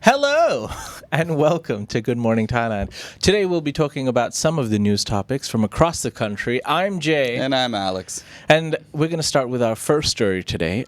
Hello and welcome to Good Morning Thailand. Today we'll be talking about some of the news topics from across the country. I'm Jay. And I'm Alex. And we're going to start with our first story today.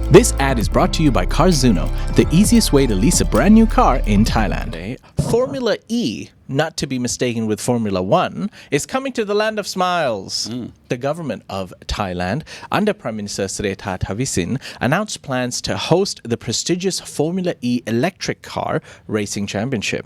This ad is brought to you by Carzuno, the easiest way to lease a brand new car in Thailand. FormulaE, not to be mistaken with Formula One, is coming to the land of smiles. The government of Thailand, under Prime Minister Srettha Thavisin, announced plans to host the prestigious Formula E electric car racing championship,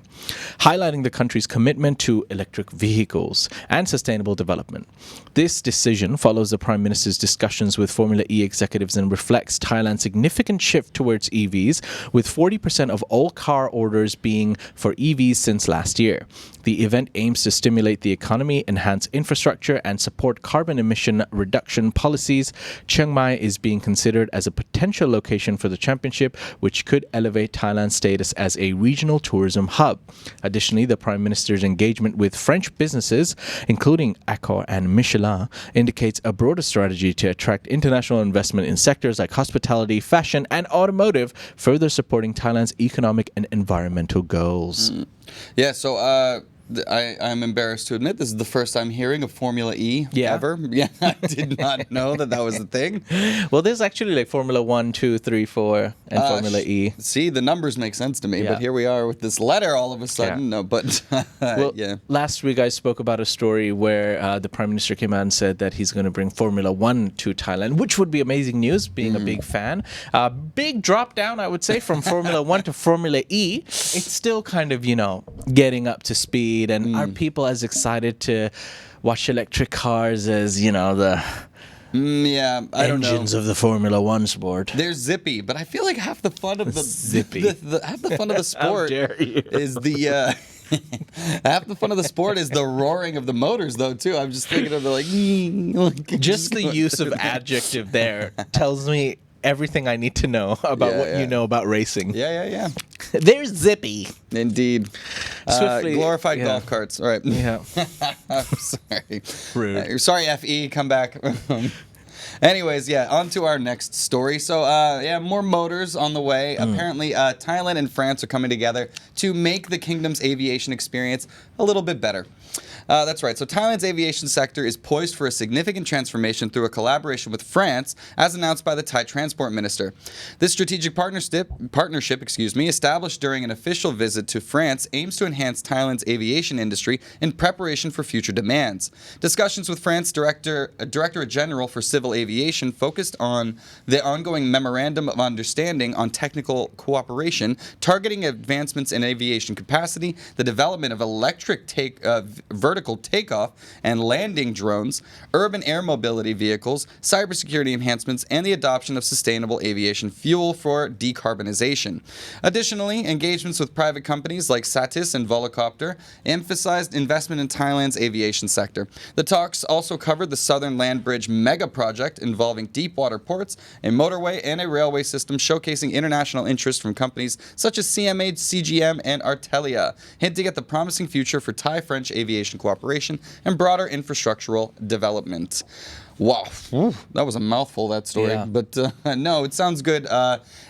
highlighting the country's commitment to electric vehicles and sustainable development. This decision follows the Prime Minister's discussions with Formula E executives and reflects Thailand's significant shift towards EVs, with 40% of all car orders being for EVs since last year. The event aims to stimulate the economy, enhance infrastructure, and support carbon emission reduction policies. Chiang Mai is being considered as a potential location for the championship, which could elevate Thailand's status as a regional tourism hub. Additionally, the Prime Minister's engagement with French businesses, including Accor and Michelin, indicates a broader strategy to attract international investment in sectors like hospitality, fashion, and automotive, further supporting Thailand's economic and environmental goals. Yeah, so I'm embarrassed to admit this is the first I'm hearing of Formula E ever. Yeah, I did not know that was a thing. Well, there's actually like Formula 1, 2, 3, 4, and Formula E. See, the numbers make sense to me, but here we are with this letter all of a sudden. Yeah. No, but Last week I spoke about a story where the Prime Minister came out and said that he's going to bring Formula 1 to Thailand, which would be amazing news, being a big fan. Big drop down, I would say, from Formula 1 to Formula E. It's still kind of, getting up to speed. And are people as excited to watch electric cars as, the engines of the Formula One sport? They're zippy, but I feel like half the fun of the zippy. Half the fun of the sport How dare you. is the half the fun of the sport is the roaring of the motors, though. Too, I'm just thinking of just the use of adjective there tells me everything I need to know about you know about racing. Yeah. They're zippy. Indeed. Glorified golf carts. All right. Yeah. I'm sorry. Rude. Sorry, FE. Come back. Anyways, on to our next story. So, more motors on the way. Apparently, Thailand and France are coming together to make the kingdom's aviation experience a little bit better. That's right. So Thailand's aviation sector is poised for a significant transformation through a collaboration with France, as announced by the Thai Transport Minister. This strategic partnership, established during an official visit to France, aims to enhance Thailand's aviation industry in preparation for future demands. Discussions with France Director General for Civil Aviation focused on the ongoing Memorandum of Understanding on technical cooperation, targeting advancements in aviation capacity, the development of electric vertical takeoff and landing drones, urban air mobility vehicles, cybersecurity enhancements, and the adoption of sustainable aviation fuel for decarbonization. Additionally, engagements with private companies like Satis and Volocopter emphasized investment in Thailand's aviation sector. The talks also covered the Southern Land Bridge mega project involving deep water ports, a motorway, and a railway system, showcasing international interest from companies such as CMA, CGM, and Artelia, hinting at the promising future for Thai-French aviation cooperation and broader infrastructural development. Wow, that was a mouthful, that story. Yeah. But no, it sounds good.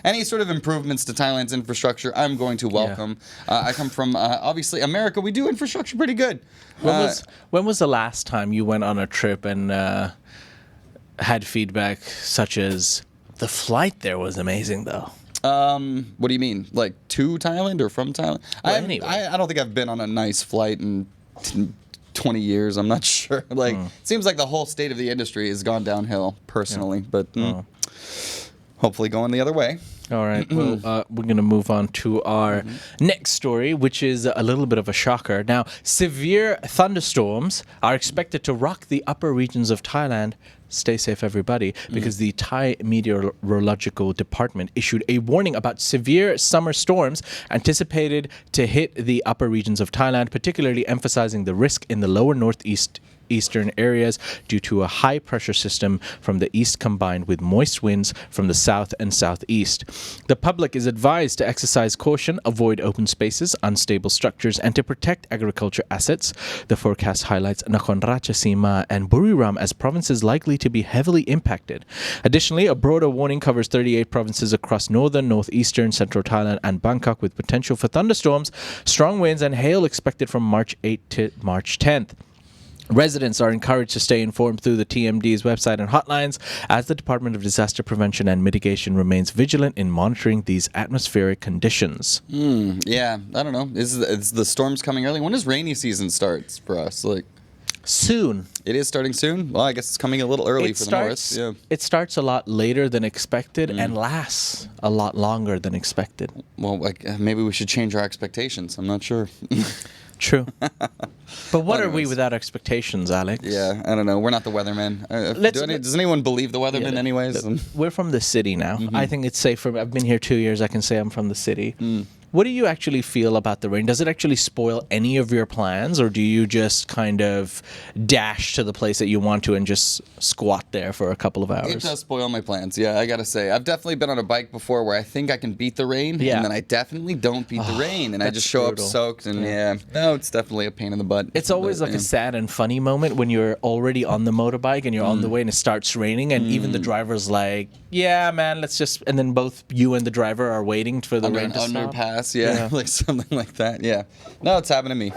Any sort of improvements to Thailand's infrastructure, I'm going to welcome. I come from, obviously, America. We do infrastructure pretty good. When was the last time you went on a trip and had feedback such as the flight there was amazing, though? What do you mean? Like to Thailand or from Thailand? Anyway. I don't think I've been on a nice flight in 20 years. I'm not sure. It seems like the whole state of the industry has gone downhill personally, but hopefully going the other way. All right. Well, we're going to move on to our next story, which is a little bit of a shocker. Now, severe thunderstorms are expected to rock the upper regions of Thailand. Stay safe, everybody, because the Thai Meteorological Department issued a warning about severe summer storms anticipated to hit the upper regions of Thailand, particularly emphasizing the risk in the lower northeast northeastern areas due to a high pressure system from the east combined with moist winds from the south and southeast. The public is advised to exercise caution, avoid open spaces, unstable structures, and to protect agriculture assets. The forecast highlights Nakhon Ratchasima and Buriram as provinces likely to be heavily impacted. Additionally, a broader warning covers 38 provinces across northern, northeastern, central Thailand, and Bangkok with potential for thunderstorms, strong winds, and hail expected from March 8th to March 10th. Residents are encouraged to stay informed through the TMD's website and hotlines as the Department of Disaster Prevention and Mitigation remains vigilant in monitoring these atmospheric conditions. Yeah, I don't know. Is the storms coming early? When does rainy season start for us? Soon. It is starting soon? Well, I guess it's coming a little early for the north. Yeah. It starts a lot later than expected and lasts a lot longer than expected. Well, maybe we should change our expectations. I'm not sure. True. But what are we without expectations, Alex? Yeah, I don't know. We're not the weathermen. Does anyone believe the weathermen anyways? We're from the city now. I think it's safe for me. I've been here 2 years. I can say I'm from the city. What do you actually feel about the rain? Does it actually spoil any of your plans, or do you just kind of dash to the place that you want to and just squat there for a couple of hours? It does spoil my plans, yeah, I gotta say. I've definitely been on a bike before where I think I can beat the rain, and then I definitely don't beat the rain, and I just show up soaked, and no, it's definitely a pain in the butt. It's always like a sad and funny moment when you're already on the motorbike and you're on the way and it starts raining, and even the driver's like, yeah, man, let's just... And then both you and the driver are waiting for the rain to stop. Underpass, yeah. Like something like that, yeah. No, it's happened to me.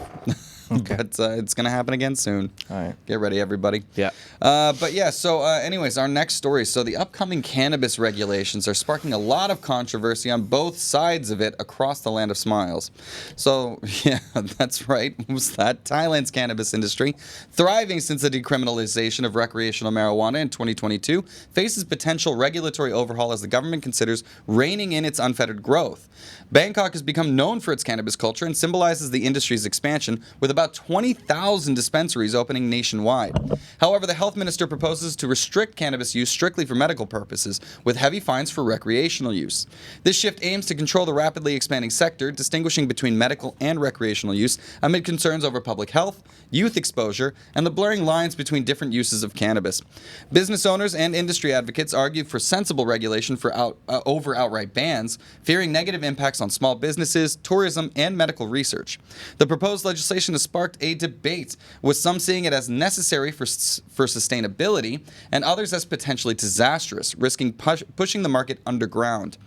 Okay. But it's going to happen again soon. All right. Get ready, everybody. Yeah. But yeah, so anyways, our next story. So the upcoming cannabis regulations are sparking a lot of controversy on both sides of it across the land of smiles. So, yeah, that's right. What was that? Thailand's cannabis industry, thriving since the decriminalization of recreational marijuana in 2022, faces potential regulatory overhaul as the government considers reining in its unfettered growth. Bangkok has become known for its cannabis culture and symbolizes the industry's expansion, with about 20,000 dispensaries opening nationwide. However, the health minister proposes to restrict cannabis use strictly for medical purposes, with heavy fines for recreational use. This shift aims to control the rapidly expanding sector, distinguishing between medical and recreational use amid concerns over public health, youth exposure, and the blurring lines between different uses of cannabis. Business owners and industry advocates argue for sensible regulation over outright bans, fearing negative impacts on small businesses, tourism, and medical research. The proposed legislation has sparked a debate, with some seeing it as necessary for sustainability and others as potentially disastrous, risking pushing the market underground.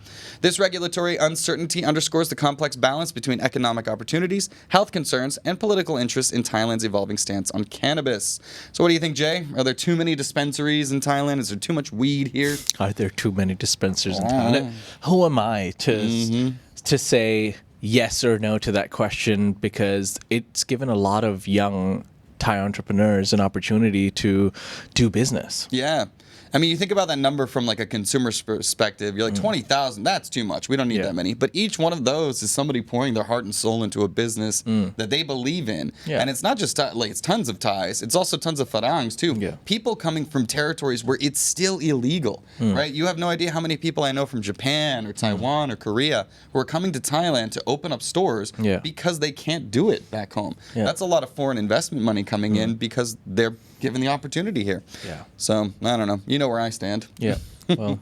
This regulatory uncertainty underscores the complex balance between economic opportunities, health concerns, and political interests in Thailand's evolving stance on cannabis. So what do you think, Jay? Are there too many dispensaries in Thailand? Is there too much weed here? Are there too many dispensaries in Thailand? Who am I to say yes or no to that question, because it's given a lot of young Thai entrepreneurs an opportunity to do business. Yeah. I mean, you think about that number from like a consumer's perspective. You're like, 20,000, that's too much. We don't need that many. But each one of those is somebody pouring their heart and soul into a business that they believe in. Yeah. And it's not just like it's tons of Thais. It's also tons of Farangs too. Yeah. People coming from territories where it's still illegal, right? You have no idea how many people I know from Japan or Taiwan or Korea who are coming to Thailand to open up stores because they can't do it back home. Yeah. That's a lot of foreign investment money coming in because they're given the opportunity here. Yeah. So, I don't know. You know where I stand. Yeah. Well,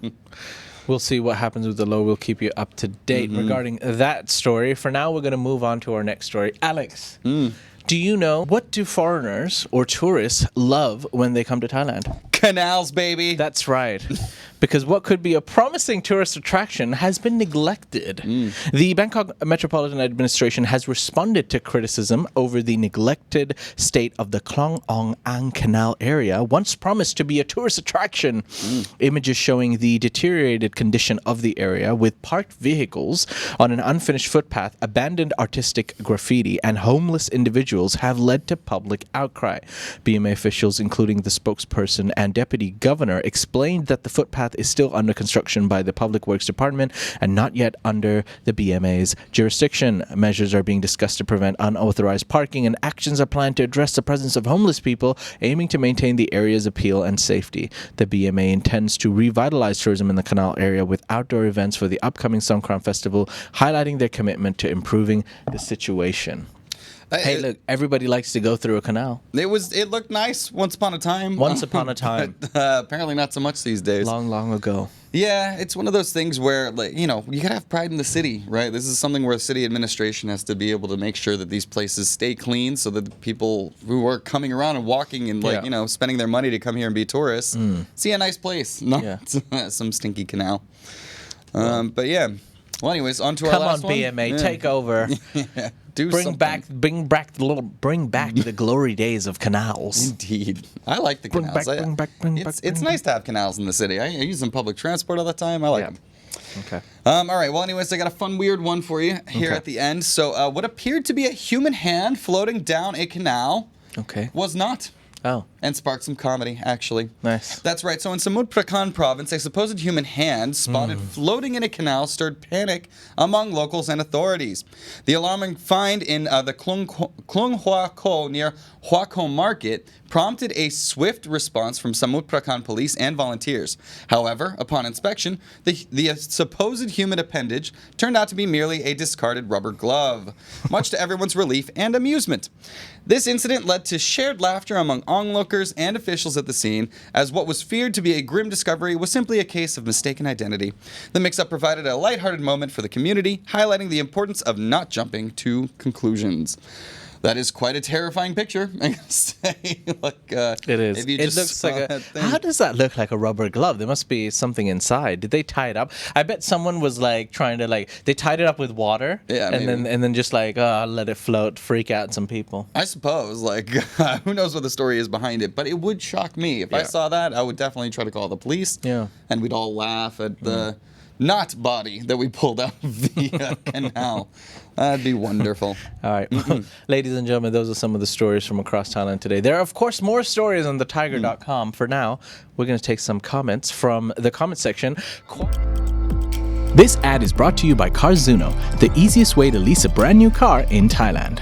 we'll see what happens with the law. We'll keep you up to date regarding that story. For now, we're going to move on to our next story. Alex, do you know, what do foreigners or tourists love when they come to Thailand? Canals, baby. That's right. Because what could be a promising tourist attraction has been neglected. The Bangkok Metropolitan Administration has responded to criticism over the neglected state of the Klong Ong Ang Canal area, once promised to be a tourist attraction. Images showing the deteriorated condition of the area, with parked vehicles on an unfinished footpath, abandoned artistic graffiti, and homeless individuals have led to public outcry. BMA officials, including the spokesperson and deputy governor, explained that the footpath is still under construction by the Public Works Department and not yet under the BMA's jurisdiction. Measures are being discussed to prevent unauthorized parking, and actions are planned to address the presence of homeless people, aiming to maintain the area's appeal and safety. The BMA intends to revitalize tourism in the canal area with outdoor events for the upcoming Songkran Festival, highlighting their commitment to improving the situation. Hey, look, everybody likes to go through a canal. It looked nice once upon a time. Once upon a time. But, apparently not so much these days. Long, long ago. Yeah, it's one of those things where, like, you know, you gotta have pride in the city, right? This is something where city administration has to be able to make sure that these places stay clean, so that the people who are coming around and walking and, like, you know, spending their money to come here and be tourists see a nice place, not some stinky canal. But yeah. Well, anyways, on to our last one. Come on, BMA, take over. Yeah. Bring back the glory days of canals. Indeed, I like the canals. It's nice to have canals in the city. I use them public transport all the time. I like them. Okay. All right. Well, anyways, I got a fun, weird one for you here at the end. So, what appeared to be a human hand floating down a canal, was not. Oh. And sparked some comedy, actually. Nice. That's right. So in Samut Prakan province, a supposed human hand spotted floating in a canal stirred panic among locals and authorities. The alarming find in the Klung Hua Ko near Hua Ko Market prompted a swift response from Samut Prakan police and volunteers. However, upon inspection, the supposed human appendage turned out to be merely a discarded rubber glove, much to everyone's relief and amusement. This incident led to shared laughter among onlookers and officials at the scene, as what was feared to be a grim discovery was simply a case of mistaken identity. The mix-up provided a lighthearted moment for the community, highlighting the importance of not jumping to conclusions. That is quite a terrifying picture, I gotta say. It is. If you It just looks like saw that thing. How does that look like a rubber glove? There must be something inside. Did they tie it up? I bet someone was like trying to they tied it up with water. Yeah, and then just let it float, freak out some people. I suppose, who knows what the story is behind it, but it would shock me. If I saw that, I would definitely try to call the police. Yeah. And we'd all laugh at the not body that we pulled out of the canal. That'd be wonderful. All right. Ladies and gentlemen, those are some of the stories from across Thailand today. There are, of course, more stories on thethaiger.com. For now, we're going to take some comments from the comment section. This ad is brought to you by Carzuno, the easiest way to lease a brand new car in Thailand.